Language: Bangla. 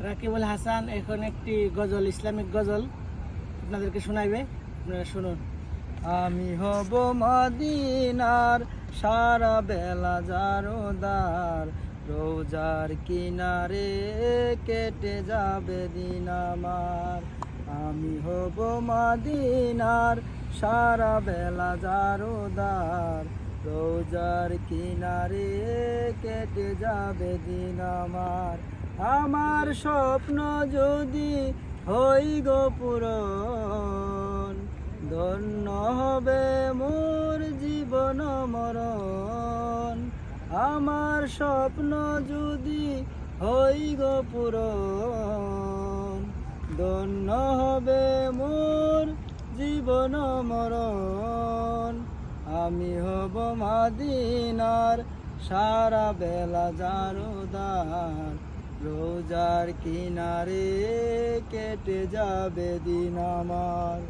রাকিবুল হাসান এখন একটি গজল, ইসলামিক গজল আপনাদেরকে শোনাইবে। আপনারা শুনুন। আমি হব মদিনার সারা বেলা জারোদার, রোজার কিনারে কেটে যাবে দিন আমার। আমি হব মদিনার সারা বেলা জারোদার, রোজার কিনারে কেটে যাবে দিন আমার। আমার স্বপ্ন যদি হই গো পূরণ, ধন্য হবে মোর জীবন মরণ। আমার স্বপ্ন যদি হই গো পূরণ, ধন্য হবে মোর জীবন মরণ। আমি হব মদিনার সারা বেলা জারোদার, রোজার কিনারে কেটে যাবে দিন আমার।